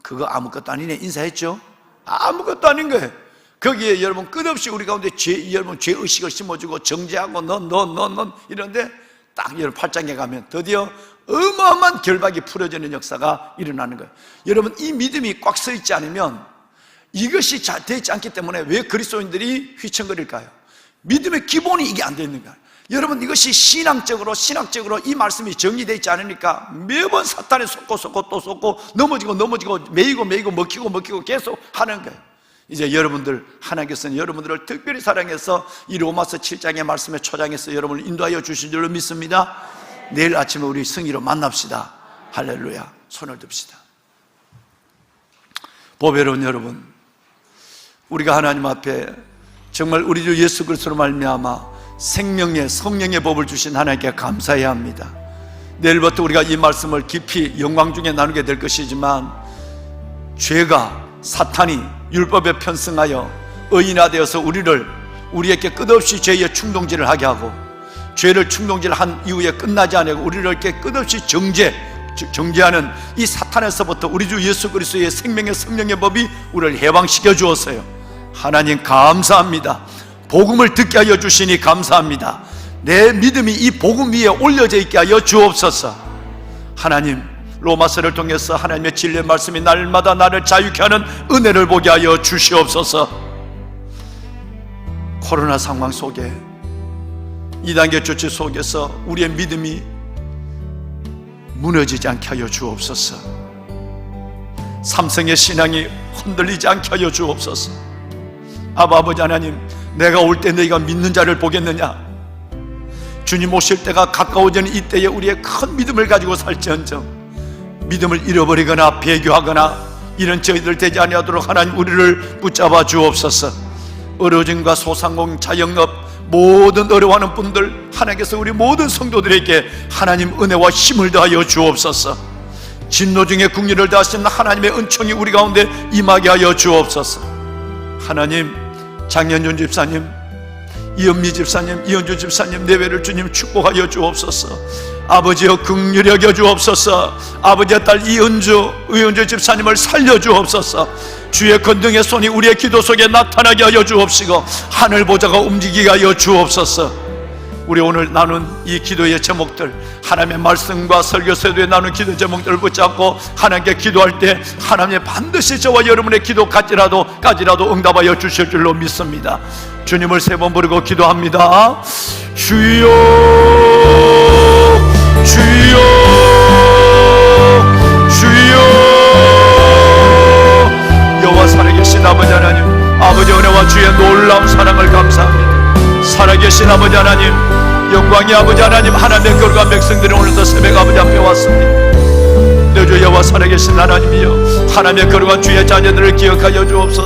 그거 아무것도 아니네 인사했죠. 아무것도 아닌 거예요. 거기에 여러분 끝없이 우리 가운데 여러분 죄의식을 심어주고 정죄하고 넌 이런데 딱 여러분 8장에 가면 드디어 어마어마한 결박이 풀어지는 역사가 일어나는 거예요. 여러분, 이 믿음이 꽉 서 있지 않으면, 이것이 잘 되어 있지 않기 때문에 왜 그리스도인들이 휘청거릴까요? 믿음의 기본이 이게 안 되어 있는 거예요. 여러분, 이것이 신학적으로 이 말씀이 정리되어 있지 않으니까 매번 사탄에 속고 또 속고 넘어지고 매이고 먹히고 계속 하는 거예요. 이제 여러분들, 하나님께서는 여러분들을 특별히 사랑해서 이 로마서 7장의 말씀에 초장해서 여러분을 인도하여 주신 줄로 믿습니다. 내일 아침에 우리 승리로 만납시다. 할렐루야. 손을 듭시다. 보배로운 여러분, 우리가 하나님 앞에 정말 우리 주 예수 그리스도로 말미암아 생명의 성령의 법을 주신 하나님께 감사해야 합니다. 내일부터 우리가 이 말씀을 깊이 영광 중에 나누게 될 것이지만, 죄가, 사탄이 율법에 편승하여 의인화되어서 우리에게 끝없이 죄의 충동질을 하게 하고, 죄를 충동질한 이후에 끝나지 않고 우리를 이렇게 끝없이 정죄하는 이 사탄에서부터 우리 주 예수 그리스도의 생명의 성령의 법이 우리를 해방시켜 주었어요. 하나님 감사합니다. 복음을 듣게 하여 주시니 감사합니다. 내 믿음이 이 복음 위에 올려져 있게 하여 주옵소서. 하나님, 로마서를 통해서 하나님의 진리의 말씀이 날마다 나를 자유케 하는 은혜를 보게 하여 주시옵소서. 코로나 상황 속에 2단계 조치 속에서 우리의 믿음이 무너지지 않게 하여 주옵소서. 삼성의 신앙이 흔들리지 않게 하여 주옵소서. 아버지 하나님, 내가 올 때 너희가 믿는 자를 보겠느냐? 주님 오실 때가 가까워지는 이때에 우리의 큰 믿음을 가지고 살지언정 믿음을 잃어버리거나 배교하거나 이런 저희들 되지 아니하도록 하나님 우리를 붙잡아 주옵소서. 의료진과 소상공, 자영업 모든 어려워하는 분들, 하나님께서 우리 모든 성도들에게 하나님 은혜와 힘을 더하여 주옵소서. 진노 중에 국리를 다하시는 하나님의 은총이 우리 가운데 임하게 하여 주옵소서. 하나님, 장현준 집사님, 이은미 집사님, 이현주 집사님 내외를 주님 축복하여 주옵소서. 아버지여 긍휼히 여겨 주옵소서. 아버지의 딸 이은주 집사님을 살려 주옵소서. 주의 권능의 손이 우리의 기도 속에 나타나게 하여 주옵시고 하늘 보좌가 움직이게 하여 주옵소서. 우리 오늘 나눈 이 기도의 제목들, 하나님의 말씀과 설교 세도에 나눈 기도 제목들을 붙잡고 하나님께 기도할 때 하나님의 반드시 저와 여러분의 기도까지라도 응답하여 주실 줄로 믿습니다. 주님을 3번 부르고 기도합니다. 주여, 주여, 주여. 여호와 살아계신 아버지 하나님, 아버지 은혜와 주의 놀라운 사랑을 감사합니다. 살아계신 아버지 하나님, 영광의 아버지 하나님, 하나님의 거룩한 백성들이 오늘도 새벽 아버지 앞에 왔습니다. 내 주 여호와 살아계신 하나님이여, 하나님의 거룩한 주의 자녀들을 기억하여 주옵소서.